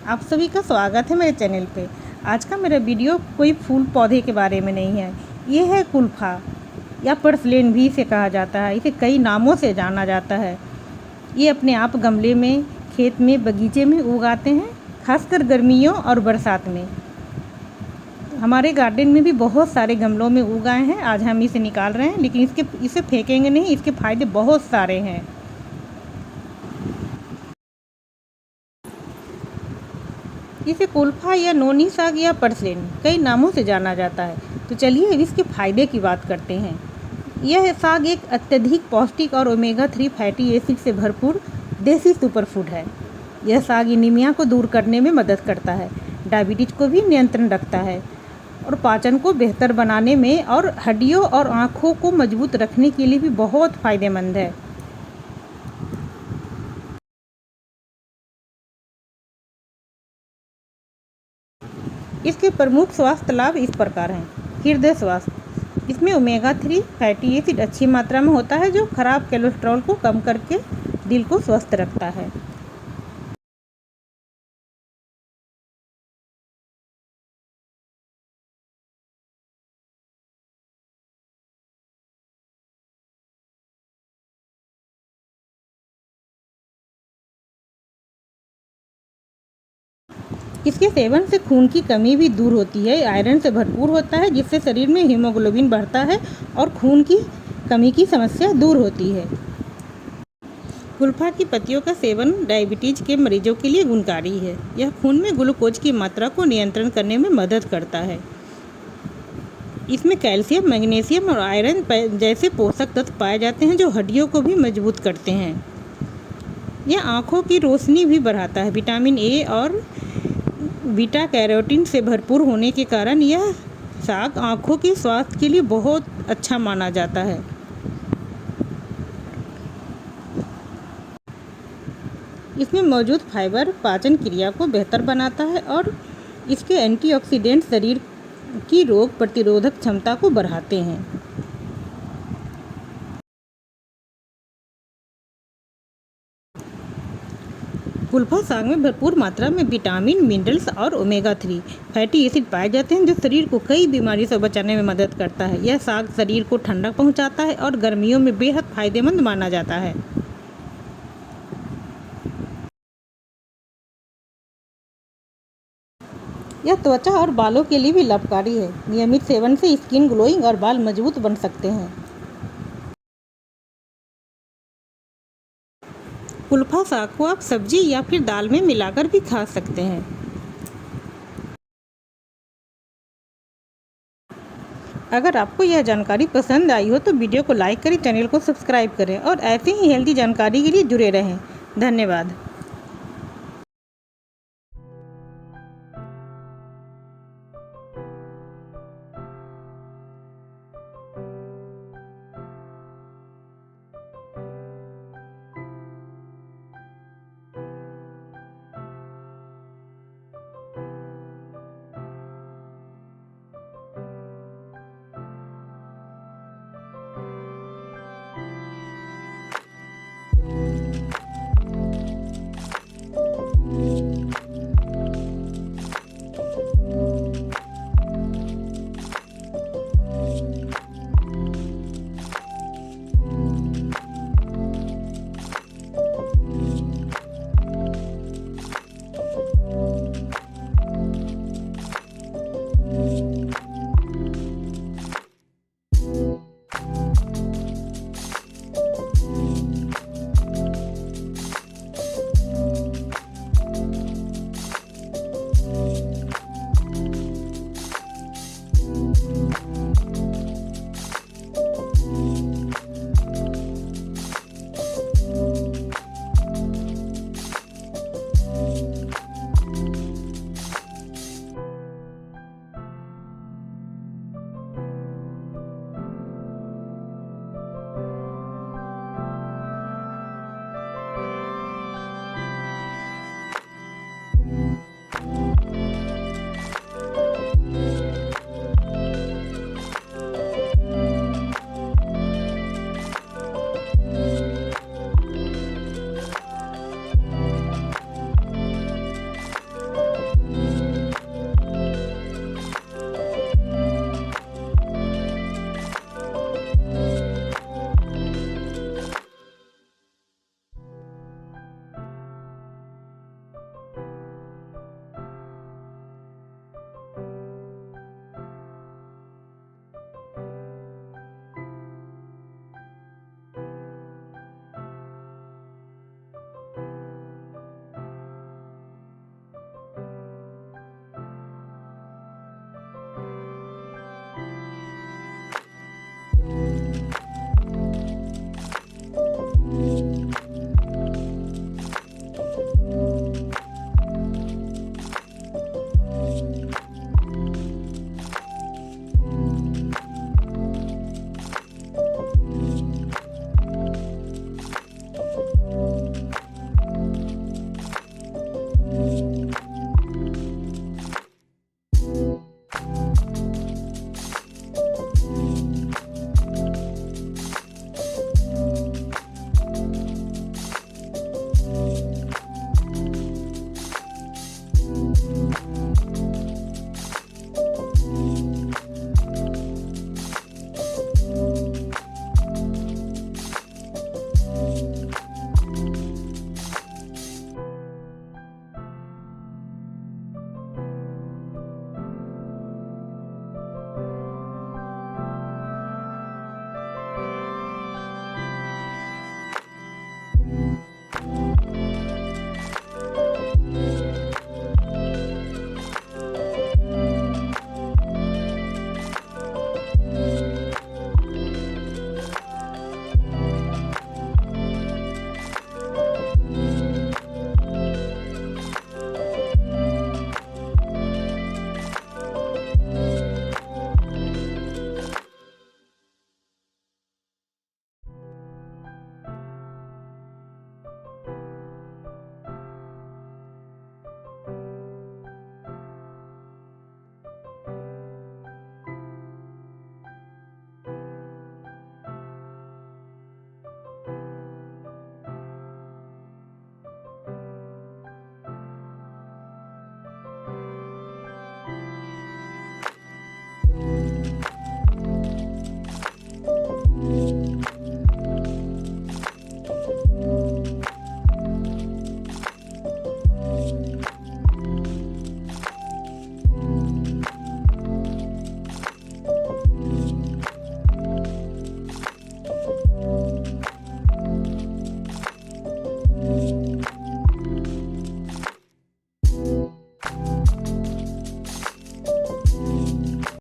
आप सभी का स्वागत है मेरे चैनल पे। आज का मेरा वीडियो कोई फूल पौधे के बारे में नहीं है। ये है कुल्फा या पर्सलेन भी इसे कहा जाता है। इसे कई नामों से जाना जाता है। ये अपने आप गमले में, खेत में, बगीचे में उगाते हैं, खासकर गर्मियों और बरसात में। हमारे गार्डन में भी बहुत सारे गमलों में उगाए हैं। आज हम इसे निकाल रहे हैं, लेकिन इसे फेंकेंगे नहीं। इसके फ़ायदे बहुत सारे हैं। इसे कुल्फा या नोनी साग या पर्सलेन कई नामों से जाना जाता है। तो चलिए अब इसके फायदे की बात करते हैं। यह साग एक अत्यधिक पौष्टिक और ओमेगा 3 फैटी एसिड से भरपूर देसी सुपरफूड है। यह साग एनीमिया को दूर करने में मदद करता है, डायबिटीज को भी नियंत्रण रखता है और पाचन को बेहतर बनाने में और हड्डियों और आँखों को मजबूत रखने के लिए भी बहुत फ़ायदेमंद है। इसके प्रमुख स्वास्थ्य लाभ इस प्रकार हैं। हृदय स्वास्थ्य, इसमें ओमेगा 3 फैटी एसिड अच्छी मात्रा में होता है, जो खराब कोलेस्ट्रॉल को कम करके दिल को स्वस्थ रखता है। इसके सेवन से खून की कमी भी दूर होती है। आयरन से भरपूर होता है, जिससे शरीर में हीमोग्लोबिन बढ़ता है और खून की कमी की समस्या दूर होती है। कुल्फा की पत्तियों का सेवन डायबिटीज के मरीजों के लिए गुणकारी है। यह खून में ग्लूकोज की मात्रा को नियंत्रण करने में मदद करता है। इसमें कैल्शियम, मैग्नीशियम और आयरन जैसे पोषक तत्व पाए जाते हैं, जो हड्डियों को भी मजबूत करते हैं। यह आँखों की रोशनी भी बढ़ाता है। विटामिन ए और बीटा कैरोटीन से भरपूर होने के कारण यह साग आँखों के स्वास्थ्य के लिए बहुत अच्छा माना जाता है। इसमें मौजूद फाइबर पाचन क्रिया को बेहतर बनाता है और इसके एंटीऑक्सीडेंट शरीर की रोग प्रतिरोधक क्षमता को बढ़ाते हैं। कुल्फा साग में भरपूर मात्रा में विटामिन, मिनरल्स और ओमेगा 3 फैटी एसिड पाए जाते हैं, जो शरीर को कई बीमारी से बचाने में मदद करता है। यह साग शरीर को ठंडक पहुंचाता है और गर्मियों में बेहद फायदेमंद माना जाता है। यह त्वचा और बालों के लिए भी लाभकारी है। नियमित सेवन से स्किन ग्लोइंग और बाल मजबूत बन सकते हैं। कुल्फा साग को आप सब्जी या फिर दाल में मिलाकर भी खा सकते हैं। अगर आपको यह जानकारी पसंद आई हो तो वीडियो को लाइक करें, चैनल को सब्सक्राइब करें और ऐसे ही हेल्दी जानकारी के लिए जुड़े रहें। धन्यवाद।